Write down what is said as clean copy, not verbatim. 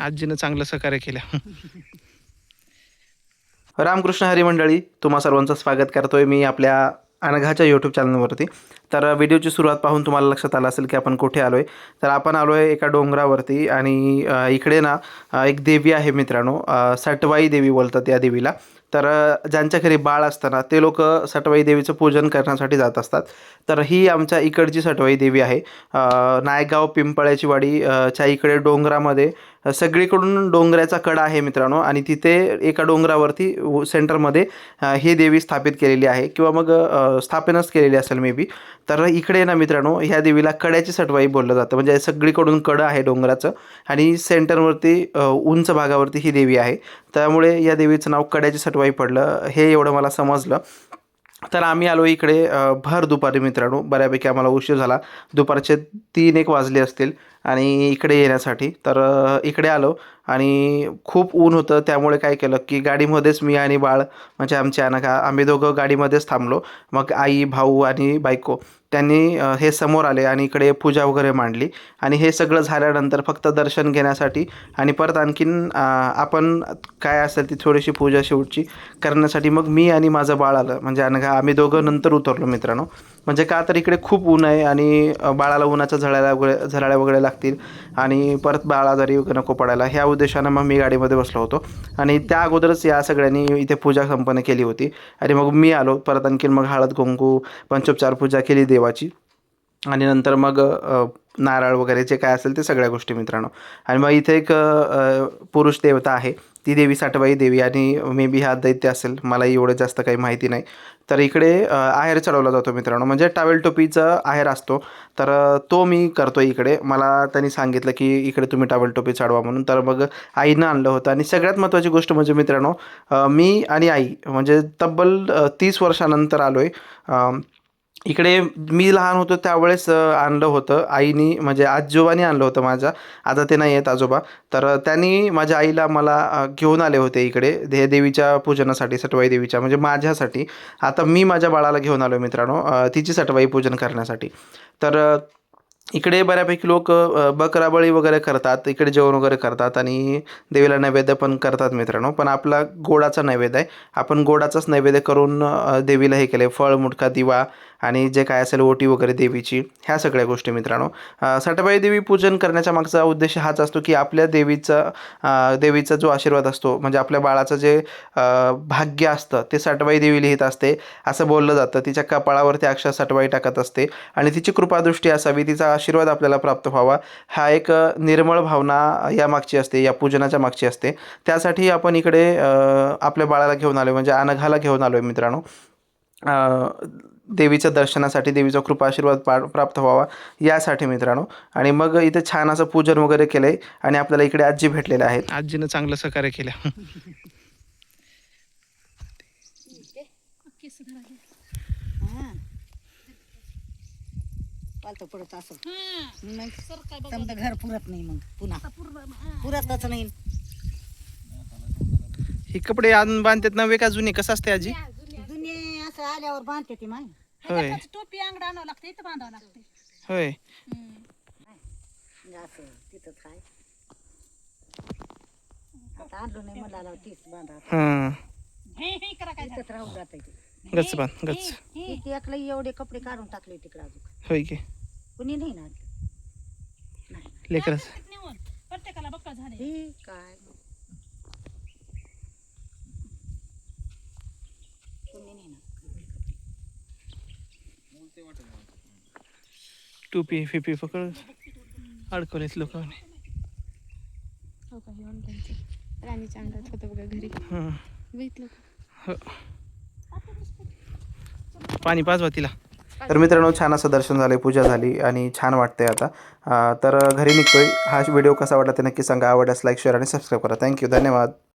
आजीनं चांगलं सहकार्य केलं. रामकृष्ण हरी मंडळी, तुम्हा सर्वांचं स्वागत करतोय मी आपल्या अनघाच्या यूट्यूब चॅनलवरती. तर व्हिडिओची सुरुवात पाहून तुम्हाला लक्षात आलं असेल की आपण कुठे आलो आहे. तर आपण आलो आहे एका डोंगरावरती आणि इकडे ना एक देवी आहे मित्रांनो, सटवाई देवी बोलतात या देवीला. तर ज्यांच्या घरी बाळ असताना ते लोक सटवाई देवीचं पूजन करण्यासाठी जात असतात. तर ही आमच्या इकडची सटवाई देवी आहे. नायगाव पिंपळ्याची वाडी च्या इकडे डोंगरामध्ये सगळीकडून डोंगराचा कडा आहे मित्रांनो, आणि तिथे एका डोंगरावरती सेंटरमध्ये ही देवी स्थापित केलेली आहे, किंवा मग स्थापनच केलेली असेल मे बी. तर इकडे ना मित्रांनो, ह्या देवीला कड्याची सटवाई बोललं जातं, म्हणजे सगळीकडून कडं आहे डोंगराचं आणि सेंटरवरती उंच भागावरती ही देवी आहे. त्यामुळे या देवीचं नाव कड्याची सटवाई पडलं, हे एवढं मला समजलं. तर आम्ही आलो इकडे भर दुपारी मित्रांनो, बऱ्यापैकी आम्हाला उशीर झाला, दुपारचे 3-1 वाजले असतील आणि इकडे येण्यासाठी. तर इकडे आलो आणि खूप ऊन होतं, त्यामुळे काय केलं की गाडीमध्येच मी आणि बाळ, म्हणजे आमचे अनघा, आम्ही दोघं गाडीमध्येच थांबलो. मग आई, भाऊ आणि बायको त्यांनी हे समोर आले आणि इकडे पूजा वगैरे मांडली. आणि हे सगळं झाल्यानंतर फक्त दर्शन घेण्यासाठी आणि परत आणखीन आपण काय असेल ती थोडीशी पूजा शेवटची करण्यासाठी मग मी आणि माझं बाळ आलं, म्हणजे अनघा, आम्ही दोघं नंतर उतरलो मित्रांनो. म्हणजे का तर इकडे खूप ऊन आहे आणि बाळाला उन्हाच्या झळाळ्या वगैरे लागतील आणि परत बाळा जरी नको पडायला, ह्या उद्देशानं मग मी गाडीमध्ये बसलो होतो. आणि त्या अगोदरच या सगळ्यांनी इथे पूजा संपन्न केली होती आणि मग मी आलो परत. आणखीन मग हळद कुंकू पंचोपचार पूजा केली देवाची आणि नंतर मग नारळ वगैरे जे काय असेल ते सगळ्या गोष्टी मित्रांनो. आणि मग इथे एक पुरुष देवता आहे, ती देवी साटवाई देवी, आणि मे बी हा दैत्य असेल, मलाही एवढं जास्त काही माहिती नाही. तर इकडे आहेर चढवला जातो मित्रांनो, म्हणजे टावेल टोपीचा आहेर असतो. तर तो मी करतो इकडे. मला त्यांनी सांगितलं की इकडे तुम्ही टावेल टोपी चढवा म्हणून, तर मग आईनं आणलं होतं. आणि सगळ्यात महत्त्वाची गोष्ट म्हणजे मित्रांनो, मी आणि आई म्हणजे तब्बल 30 वर्षानंतर आलो आहे इकडे. मी लहान होतो त्यावेळेस आणलं होतं आईनी, म्हणजे आजोबानी आणलं होतं माझ्या, आता ते नाही आहेत आजोबा. तर त्यांनी माझ्या आईला मला घेऊन आले होते इकडे हे देवीच्या पूजनासाठी, सटवाई देवीच्या, म्हणजे माझ्यासाठी. आता मी माझ्या बाळाला घेऊन आलो मित्रांनो तिची सटवाई पूजन करण्यासाठी. तर इकडे बऱ्यापैकी लोक बकराबळी वगैरे करतात, इकडे जेवण वगैरे करतात आणि देवीला नैवेद्य पण करतात मित्रांनो. पण आपला गोडाचा नैवेद्य आहे, आपण गोडाचाच नैवेद्य करून देवीला हे केले, फळ, मुटका, दिवा आणि जे काय असेल ओटी वगैरे देवीची, ह्या सगळ्या गोष्टी मित्रांनो. सटवाई देवी पूजन करण्याचा मागचा उद्देश हाच असतो की आपल्या देवीचा जो आशीर्वाद असतो, म्हणजे आपल्या बाळाचं जे भाग्य असतं ते सटवाई देवी लिहित असते असं बोललं जातं. तिच्या कपाळावरती अक्षर सटवाई टाकत असते आणि तिची कृपादृष्टी असावी, तिचा आशीर्वाद आपल्याला प्राप्त व्हावा, हा एक निर्मळ भावना या मागची असते, या पूजनाच्या मागची असते. त्यासाठी आपण इकडे आपल्या बाळाला घेऊन आलो, म्हणजे अनघाला घेऊन आलो आहे मित्रांनो, देवीच्या दर्शनासाठी, देवीचा कृपा आशीर्वाद प्राप्त व्हावा यासाठी मित्रांनो. आणि मग इथे छान असं पूजन वगैरे केलं आहे आणि आपल्याला इकडे आजी भेटलेल्या आहेत. आजीनं चांगलं सहकार्य केलं. पडत असं समजा घर पुरत नाही, मग पुन्हा पुरतच नाही. हे कपडे आणून बांधतात नवे का जुने, कसं असते आजी? जुने असं आल्यावर बांधते ती माय. होय टोपी अंगड आणावं लागते, इथं बांधावं लागते. होय. असं तिथंच आहे. आता आणलो नाही मला तीच बांधा, हां, हे हे करा काय तिथंच राहून जाते ती. गच्च बांध गच्च. किती एकलं एवढे कपडे काढून टाकले तिकडे, अजून होय की कुणी नाही ना लेकरच. नेऊन प्रत्येकाला बक्का झाले. ही काय कुणी नाही ना. टोपी फिपी पकड अडकवलेत लोकांनी. हो का, हे ऑनलाईनचं राणीच्या अंगात होतं बघा घरी, हां, बघितलं का? हो. पाणी पाजवा तिला. तर मित्रांनो छान असं दर्शन झाले, पूजा झाली आणि छान वाटते आता. तर घरी निघतोय. हा व्हिडिओ कसा वाटला ते नक्की सांगा. आवडल्यास लाईक शेअर आणि सबस्क्राईब करा. थँक्यू, धन्यवाद.